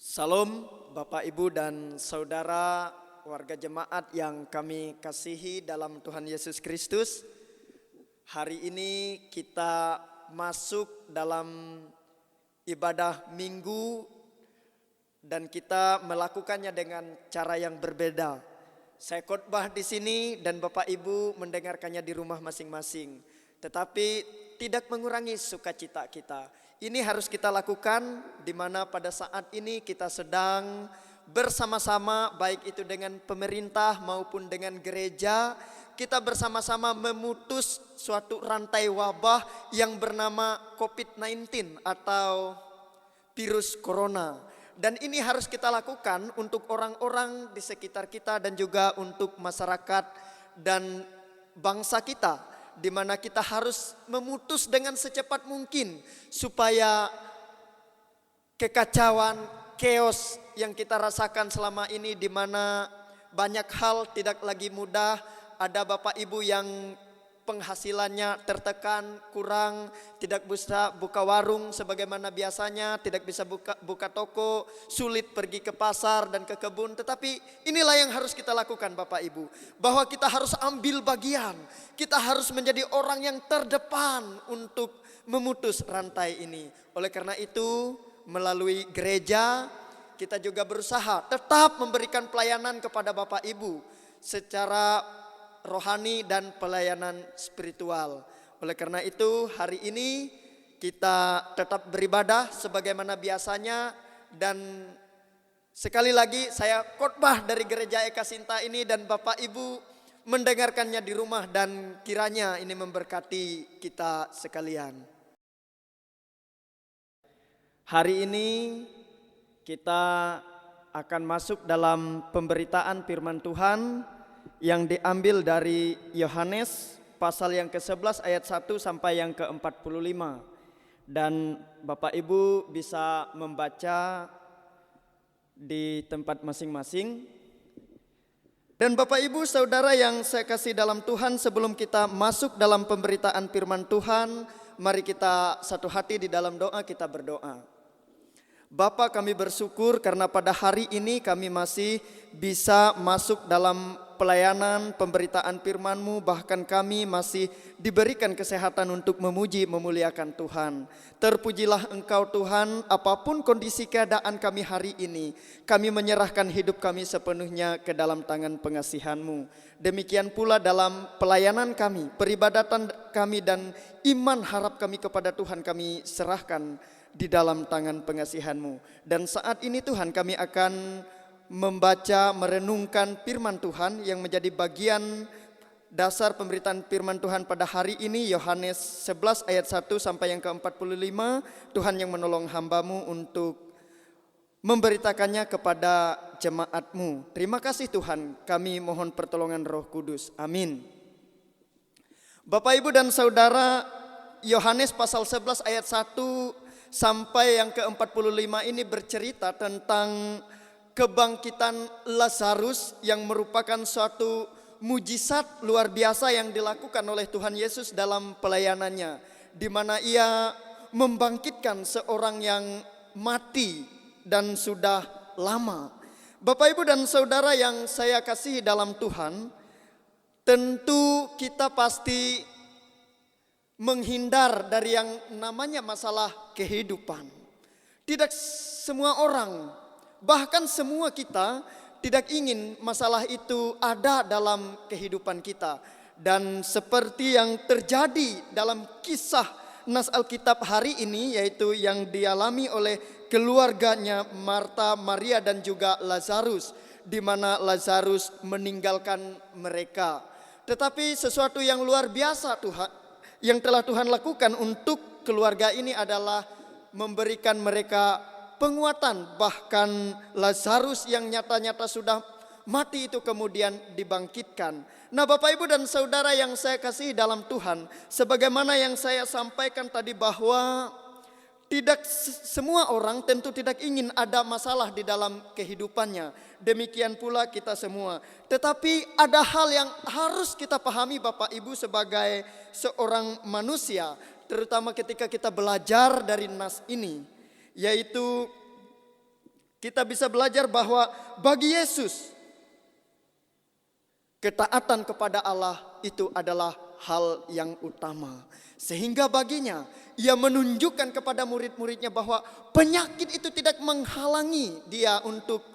Salam Bapak Ibu dan Saudara warga jemaat yang kami kasihi dalam Tuhan Yesus Kristus. Hari ini kita masuk dalam ibadah minggu dan kita melakukannya dengan cara yang berbeda. Saya khotbah di sini dan Bapak Ibu mendengarkannya di rumah masing-masing. Tetapi tidak mengurangi sukacita kita. Ini harus kita lakukan di mana pada saat ini kita sedang bersama-sama, baik itu dengan pemerintah maupun dengan gereja, kita bersama-sama memutus suatu rantai wabah yang bernama COVID-19 atau virus corona. Dan ini harus kita lakukan untuk orang-orang di sekitar kita dan juga untuk masyarakat dan bangsa kita, di mana kita harus memutus dengan secepat mungkin supaya kekacauan, chaos yang kita rasakan selama ini, di mana banyak hal tidak lagi mudah. Ada Bapak Ibu yang penghasilannya tertekan, kurang, tidak bisa buka warung sebagaimana biasanya, tidak bisa buka toko, sulit pergi ke pasar dan ke kebun. Tetapi inilah yang harus kita lakukan Bapak Ibu, bahwa kita harus ambil bagian, kita harus menjadi orang yang terdepan untuk memutus rantai ini. Oleh karena itu, melalui gereja kita juga berusaha tetap memberikan pelayanan kepada Bapak Ibu secara rohani dan pelayanan spiritual. Oleh karena itu hari ini kita tetap beribadah sebagaimana biasanya. Dan sekali lagi saya khotbah dari gereja Eka Sinta ini, dan Bapak Ibu mendengarkannya di rumah, dan kiranya ini memberkati kita sekalian. Hari ini kita akan masuk dalam pemberitaan firman Tuhan yang diambil dari Yohanes pasal yang ke-11 ayat 1 sampai yang ke-45. Dan Bapak Ibu bisa membaca di tempat masing-masing. Dan Bapak Ibu Saudara yang saya kasih dalam Tuhan, sebelum kita masuk dalam pemberitaan firman Tuhan, mari kita satu hati di dalam doa, kita berdoa. Bapa, kami bersyukur karena pada hari ini kami masih bisa masuk dalam pelayanan pemberitaan firman-Mu, bahkan kami masih diberikan kesehatan untuk memuji memuliakan Tuhan. Terpujilah Engkau Tuhan, apapun kondisi keadaan kami hari ini, kami menyerahkan hidup kami sepenuhnya ke dalam tangan pengasihan-Mu. Demikian pula dalam pelayanan kami, peribadatan kami dan iman harap kami kepada Tuhan kami serahkan di dalam tangan pengasihan-Mu. Dan saat ini Tuhan, kami akan membaca, merenungkan firman Tuhan yang menjadi bagian dasar pemberitaan firman Tuhan pada hari ini, Yohanes 11 ayat 1 sampai yang ke-45. Tuhan yang menolong hamba-Mu untuk memberitakannya kepada jemaat-Mu. Terima kasih Tuhan, kami mohon pertolongan Roh Kudus. Amin. Bapak Ibu dan Saudara, Yohanes pasal 11 ayat 1 sampai yang ke-45 ini bercerita tentang kebangkitan Lazarus yang merupakan suatu mujizat luar biasa yang dilakukan oleh Tuhan Yesus dalam pelayanannya, di mana ia membangkitkan seorang yang mati dan sudah lama. Bapak Ibu dan Saudara yang saya kasihi dalam Tuhan, tentu kita pasti menghindar dari yang namanya masalah kehidupan. Tidak semua orang, bahkan semua kita tidak ingin masalah itu ada dalam kehidupan kita. Dan seperti yang terjadi dalam kisah nas Alkitab hari ini, yaitu yang dialami oleh keluarganya Marta, Maria dan juga Lazarus, di mana Lazarus meninggalkan mereka. Tetapi sesuatu yang luar biasa Tuhan yang telah Tuhan lakukan untuk keluarga ini adalah memberikan mereka penguatan. Bahkan Lazarus yang nyata-nyata sudah mati itu kemudian dibangkitkan. Nah Bapak Ibu dan Saudara yang saya kasihi dalam Tuhan, sebagaimana yang saya sampaikan tadi, bahwa tidak semua orang tentu tidak ingin ada masalah di dalam kehidupannya. Demikian pula kita semua. Tetapi ada hal yang harus kita pahami Bapak Ibu sebagai seorang manusia, terutama ketika kita belajar dari nas ini, yaitu kita bisa belajar bahwa bagi Yesus, ketaatan kepada Allah itu adalah hal yang utama. Sehingga baginya, ia menunjukkan kepada murid-muridnya bahwa penyakit itu tidak menghalangi dia untuk,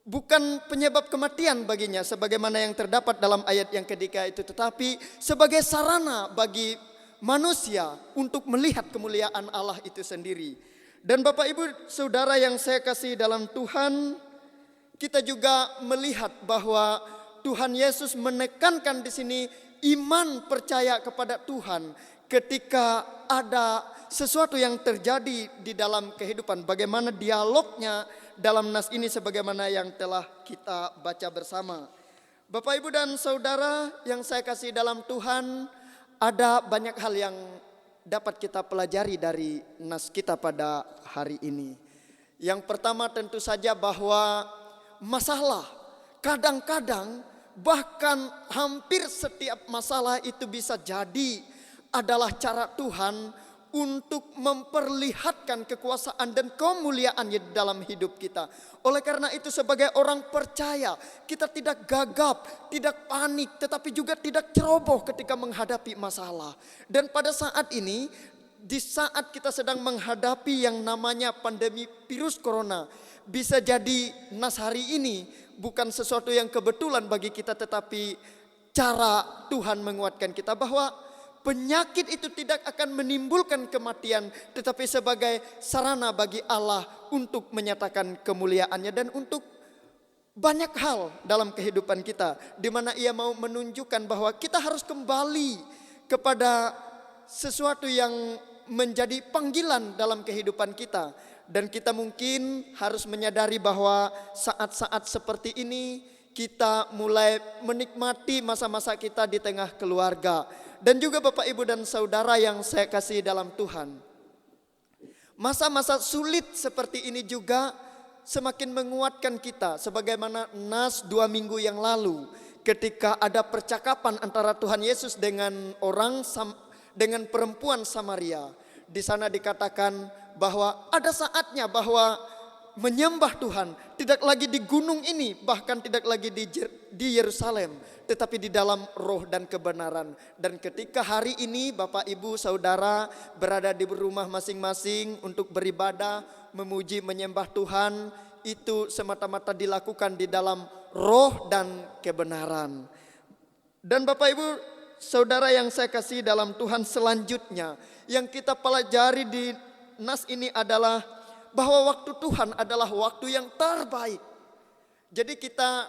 bukan penyebab kematian baginya sebagaimana yang terdapat dalam ayat yang ketiga itu, tetapi sebagai sarana bagi manusia untuk melihat kemuliaan Allah itu sendiri. Dan Bapak Ibu Saudara yang saya kasih dalam Tuhan, kita juga melihat bahwa Tuhan Yesus menekankan di sini iman percaya kepada Tuhan ketika ada sesuatu yang terjadi di dalam kehidupan. Bagaimana dialognya dalam nas ini sebagaimana yang telah kita baca bersama. Bapak Ibu dan Saudara yang saya kasih dalam Tuhan, ada banyak hal yang dapat kita pelajari dari nas kita pada hari ini. Yang pertama tentu saja bahwa masalah kadang-kadang, bahkan hampir setiap masalah itu bisa jadi adalah cara Tuhan untuk memperlihatkan kekuasaan dan kemuliaannya di dalam hidup kita. Oleh karena itu sebagai orang percaya, kita tidak gagap, tidak panik, tetapi juga tidak ceroboh ketika menghadapi masalah. Dan pada saat ini, di saat kita sedang menghadapi yang namanya pandemi virus corona, bisa jadi nas hari ini bukan sesuatu yang kebetulan bagi kita, tetapi cara Tuhan menguatkan kita bahwa penyakit itu tidak akan menimbulkan kematian, tetapi sebagai sarana bagi Allah untuk menyatakan kemuliaannya dan untuk banyak hal dalam kehidupan kita, di mana Ia mau menunjukkan bahwa kita harus kembali kepada sesuatu yang menjadi panggilan dalam kehidupan kita. Dan kita mungkin harus menyadari bahwa saat-saat seperti ini kita mulai menikmati masa-masa kita di tengah keluarga. Dan juga Bapak Ibu dan Saudara yang saya kasih dalam Tuhan, masa-masa sulit seperti ini juga semakin menguatkan kita. Sebagaimana nas 2 minggu yang lalu, ketika ada percakapan antara Tuhan Yesus dengan dengan perempuan Samaria. Di sana dikatakan bahwa ada saatnya bahwa menyembah Tuhan tidak lagi di gunung ini, bahkan tidak lagi di Yerusalem, tetapi di dalam roh dan kebenaran. Dan ketika hari ini Bapak Ibu Saudara berada di rumah masing-masing untuk beribadah, memuji, menyembah Tuhan, itu semata-mata dilakukan di dalam roh dan kebenaran. Dan Bapak Ibu Saudara yang saya kasih dalam Tuhan, selanjutnya yang kita pelajari di nas ini adalah bahwa waktu Tuhan adalah waktu yang terbaik. Jadi kita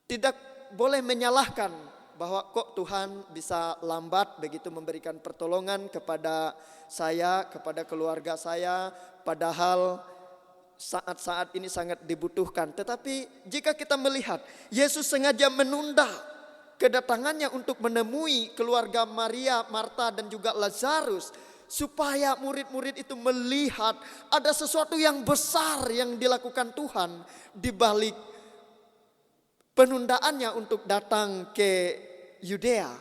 tidak boleh menyalahkan bahwa kok Tuhan bisa lambat begitu memberikan pertolongan kepada saya, kepada keluarga saya, padahal saat-saat ini sangat dibutuhkan. Tetapi jika kita melihat Yesus sengaja menunda kedatangannya untuk menemui keluarga Maria, Marta dan juga Lazarus, supaya murid-murid itu melihat ada sesuatu yang besar yang dilakukan Tuhan di balik penundaannya untuk datang ke Yudea.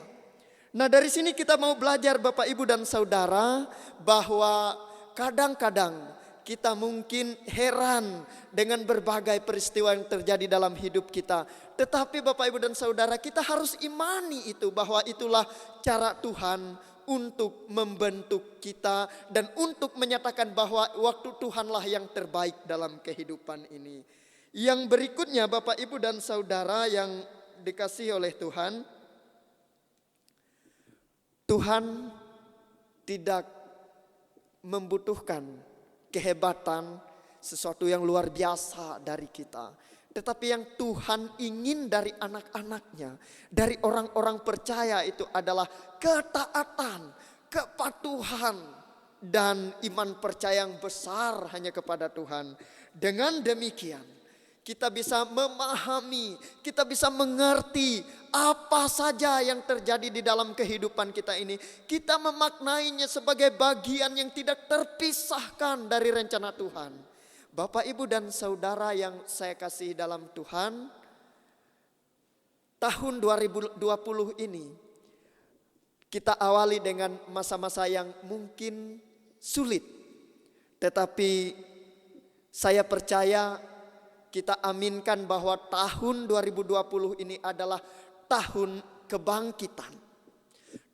Nah, dari sini kita mau belajar Bapak Ibu dan Saudara bahwa kadang-kadang kita mungkin heran dengan berbagai peristiwa yang terjadi dalam hidup kita. Tetapi Bapak Ibu dan Saudara, kita harus imani itu bahwa itulah cara Tuhan untuk membentuk kita dan untuk menyatakan bahwa waktu Tuhanlah yang terbaik dalam kehidupan ini. Yang berikutnya Bapak Ibu dan Saudara yang dikasihi oleh Tuhan, Tuhan tidak membutuhkan kehebatan, sesuatu yang luar biasa dari kita. Tetapi yang Tuhan ingin dari anak-anaknya, dari orang-orang percaya itu adalah ketaatan, kepatuhan, dan iman percaya yang besar hanya kepada Tuhan. Dengan demikian, kita bisa memahami, kita bisa mengerti apa saja yang terjadi di dalam kehidupan kita ini. Kita memaknainya sebagai bagian yang tidak terpisahkan dari rencana Tuhan. Bapak, Ibu, dan Saudara yang saya kasih dalam Tuhan, tahun 2020 ini kita awali dengan masa-masa yang mungkin sulit. Tetapi Saya percaya kita aminkan bahwa tahun 2020 ini adalah tahun kebangkitan.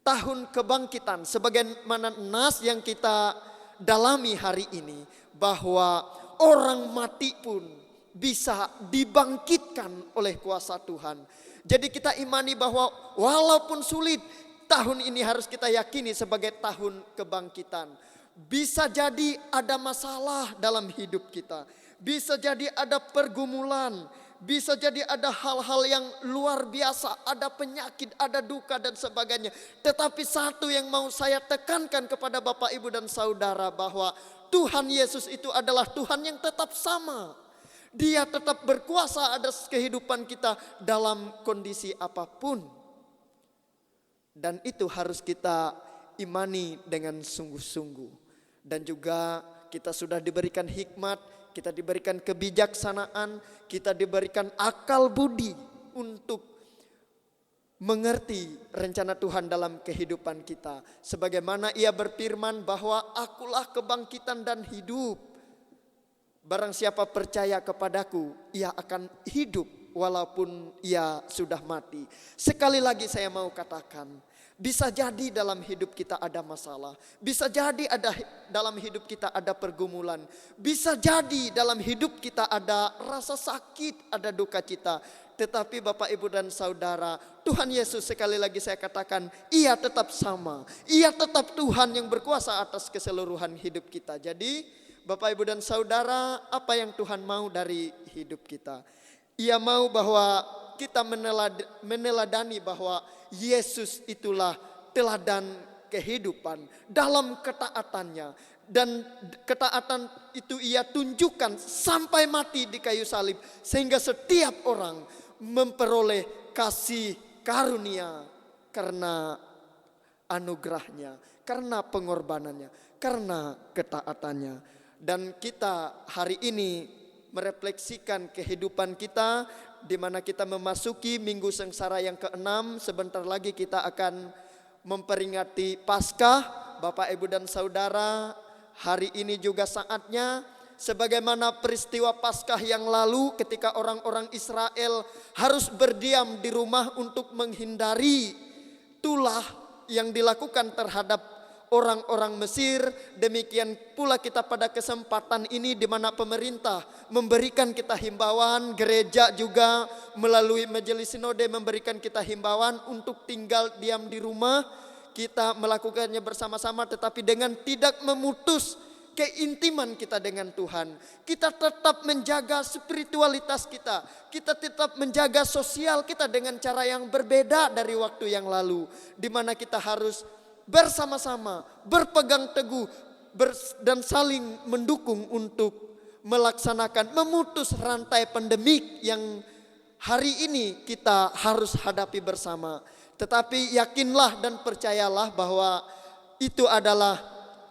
Tahun kebangkitan sebagaimana nas yang kita dalami hari ini, bahwa orang mati pun bisa dibangkitkan oleh kuasa Tuhan. Jadi kita imani bahwa walaupun sulit, tahun ini harus kita yakini sebagai tahun kebangkitan. Bisa jadi ada masalah dalam hidup kita, bisa jadi ada pergumulan, bisa jadi ada hal-hal yang luar biasa, ada penyakit, ada duka dan sebagainya. Tetapi satu yang mau saya tekankan kepada Bapak, Ibu dan Saudara, bahwa Tuhan Yesus itu adalah Tuhan yang tetap sama. Dia tetap berkuasa atas kehidupan kita dalam kondisi apapun. Dan itu harus kita imani dengan sungguh-sungguh. Dan juga kita sudah diberikan hikmat, kita diberikan kebijaksanaan, kita diberikan akal budi untuk mengerti rencana Tuhan dalam kehidupan kita. Sebagaimana Ia berfirman bahwa akulah kebangkitan dan hidup. Barang siapa percaya kepadaku, ia akan hidup walaupun ia sudah mati. Sekali lagi saya mau katakan, bisa jadi dalam hidup kita ada masalah, bisa jadi dalam hidup kita ada pergumulan, bisa jadi dalam hidup kita ada rasa sakit, ada duka cita. Tetapi Bapak, Ibu dan Saudara, Tuhan Yesus sekali lagi saya katakan, Ia tetap sama. Ia tetap Tuhan yang berkuasa atas keseluruhan hidup kita. Jadi Bapak, Ibu dan Saudara, apa yang Tuhan mau dari hidup kita? Ia mau bahwa kita meneladani bahwa Yesus itulah teladan kehidupan dalam ketaatannya. Dan ketaatan itu Ia tunjukkan sampai mati di kayu salib, sehingga setiap orang memperoleh kasih karunia karena anugerahnya, karena pengorbanannya, karena ketaatannya. Dan kita hari ini merefleksikan kehidupan kita, di mana kita memasuki minggu sengsara yang ke-6. Sebentar lagi kita akan memperingati Paskah. Bapak, Ibu dan Saudara, hari ini juga saatnya, sebagaimana peristiwa Paskah yang lalu ketika orang-orang Israel harus berdiam di rumah untuk menghindari tulah yang dilakukan terhadap orang-orang Mesir. Demikian pula kita pada kesempatan ini, di mana pemerintah memberikan kita himbauan, gereja juga melalui majelis sinode memberikan kita himbauan untuk tinggal diam di rumah. Kita melakukannya bersama-sama, tetapi dengan tidak memutus keintiman kita dengan Tuhan. Kita tetap menjaga spiritualitas kita, kita tetap menjaga sosial kita dengan cara yang berbeda dari waktu yang lalu, di mana kita harus bersama-sama berpegang teguh dan saling mendukung untuk melaksanakan, memutus rantai pandemik yang hari ini kita harus hadapi bersama. Tetapi yakinlah dan percayalah bahwa itu adalah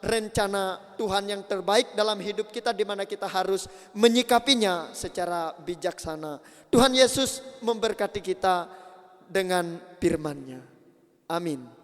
rencana Tuhan yang terbaik dalam hidup kita, di mana kita harus menyikapinya secara bijaksana. Tuhan Yesus memberkati kita dengan firman-Nya. Amin.